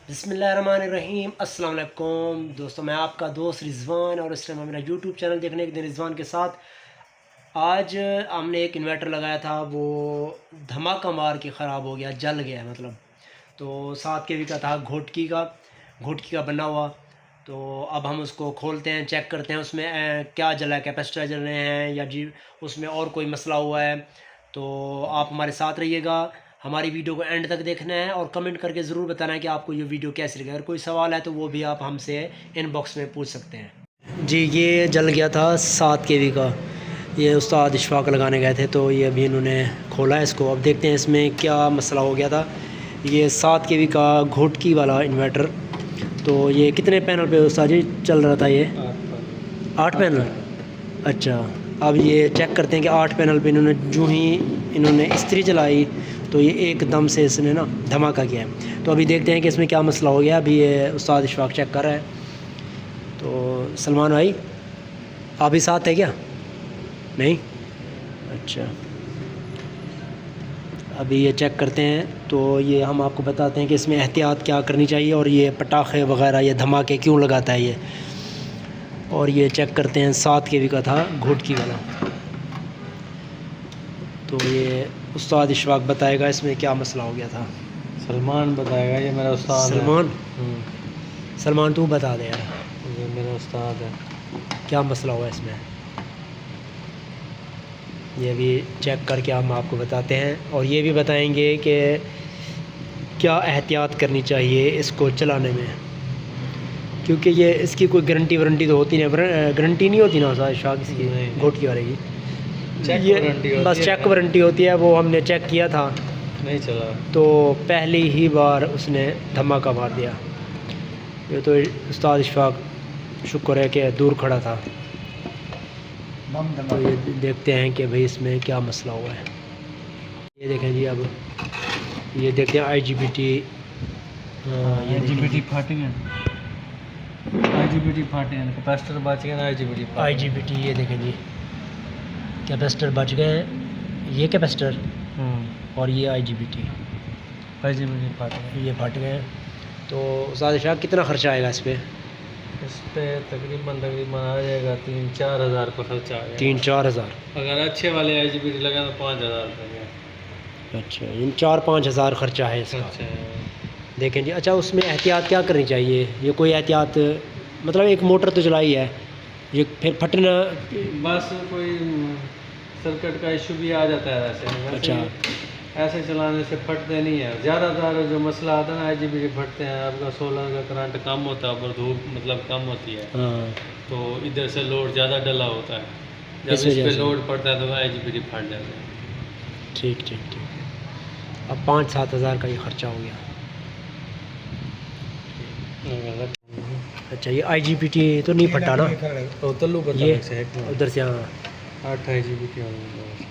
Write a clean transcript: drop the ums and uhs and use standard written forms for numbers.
بسم اللہ الرحمن الرحیم۔ السلام علیکم دوستوں، میں آپ کا دوست رضوان اور اس ٹائم میرا یوٹیوب چینل دیکھنے کے دن رضوان کے ساتھ آج ہم نے ایک انورٹر لگایا تھا، وہ دھماکہ مار کے خراب ہو گیا، جل گیا مطلب۔ تو 7 کے وی کا تھا، گھوٹکی کا بنا ہوا۔ تو اب ہم اس کو کھولتے ہیں، چیک کرتے ہیں اس میں کیا جلا ہے، کیپیسٹر جل رہے ہیں یا جی اس میں اور کوئی مسئلہ ہوا ہے۔ تو آپ ہمارے ساتھ رہیے گا، ہماری ویڈیو کو اینڈ تک دیکھنا ہے اور کمنٹ کر کے ضرور بتانا ہے کہ آپ کو یہ ویڈیو کیسی لگی۔ اگر کوئی سوال ہے تو وہ بھی آپ ہم سے ان باکس میں پوچھ سکتے ہیں۔ جی یہ جل گیا تھا 7 کے وی کا، یہ استاد اشفاق لگانے گئے تھے تو یہ ابھی انہوں نے کھولا ہے اس کو۔ اب دیکھتے ہیں اس میں کیا مسئلہ ہو گیا تھا۔ یہ 7 کے وی کا گھوٹکی والا انورٹر، تو یہ کتنے پینل پہ استاد جی چل رہا تھا؟ یہ 8 پینل۔ اچھا، اب یہ چیک کرتے ہیں کہ 8 پینل پہ انہوں نے استری چلائی تو یہ ایک دم سے اس نے نا دھماکہ کیا ہے۔ تو ابھی دیکھتے ہیں کہ اس میں کیا مسئلہ ہو گیا۔ ابھی یہ استاد اشفاق چیک کر رہا ہے۔ تو سلمان بھائی آپ بھی ساتھ ہے کیا؟ نہیں؟ اچھا، ابھی یہ چیک کرتے ہیں تو یہ ہم آپ کو بتاتے ہیں کہ اس میں احتیاط کیا کرنی چاہیے اور یہ پٹاخے وغیرہ یہ دھماکے کیوں لگاتا ہے یہ۔ اور یہ چیک کرتے ہیں 7 کے وی کا تھا گھوٹکی والا۔ تو یہ استاد اشفاق بتائے گا اس میں کیا مسئلہ ہو گیا تھا۔ سلمان بتائے گا، یہ میرا استاد ہے۔ سلمان تو بتا دے یار، یہ میرا استاد ہے۔ کیا مسئلہ ہوا اس میں، یہ بھی چیک کر کے ہم آپ کو بتاتے ہیں اور یہ بھی بتائیں گے کہ کیا احتیاط کرنی چاہیے اس کو چلانے میں، کیونکہ یہ اس کی کوئی گارنٹی تو ہوتی نہیں، گارنٹی نہیں ہوتی نا استاد اشفاق اس کی گھوٹکی والے کی؟ یہ بس چیک وارنٹی ہوتی ہے، وہ ہم نے چیک کیا تھا، نہیں چلا تو پہلی ہی بار اس نے دھماکہ مار دیا۔ یہ تو استاد اشفاق شکر ہے کہ دور کھڑا تھا۔ تو یہ دیکھتے ہیں کہ بھئی اس میں کیا مسئلہ ہوا ہے۔ یہ دیکھیں جی، اب یہ دیکھتے ہیں آئی جی بی ٹی پھٹی ہیں، کیپیسٹر بچ گئے نا، آئی جی بی ٹی یہ دیکھیں جی، کیپیسٹر بچ گئے ہیں، یہ کیپیسٹر اور یہ آئی جی بی ٹی یہ پھٹ گئے ہیں۔ تو استاد اشفاق کتنا خرچہ آئے گا اس پہ؟ اس پہ تقریباً آ جائے گا 3-4 ہزار کا خرچہ آ جائے گا۔ 3-4 ہزار؟ اگر اچھے والے آئی جی بی ٹی لگا تو 5,000 روپے۔ اچھا، 4-5 ہزار خرچہ ہے اس کا۔ دیکھیں جی، اچھا اس میں احتیاط کیا کرنی چاہیے؟ یہ کوئی احتیاط مطلب ایک موٹر تو چلائی ہے، یہ پھر پھٹنا بس کوئی سرکٹ کا ایشو بھی آ جاتا ہے ویسے۔ اچھا، ایسے چلانے سے پھٹتے نہیں ہیں زیادہ تر۔ جو مسئلہ آتا ہے نا آئی جی بی ٹی پھٹتے ہیں، آپ کا سولر کا کرنٹ کم ہوتا ہے، اوپر دھوپ مطلب کم ہوتی ہے، ہاں، تو ادھر سے لوڈ زیادہ ڈلا ہوتا ہے، جب اس پہ لوڈ پڑتا ہے تو آئی جی بی ٹی پھٹ جاتے ہیں۔ ٹھیک۔ اب 5-7 ہزار کا یہ خرچہ ہو گیا۔ اچھا، یہ آئی جی بی ٹی تو نہیں پھٹا نا؟ تلو یہ ادھر سے، ہاں 8 آئی جی بی ٹی ہوگا۔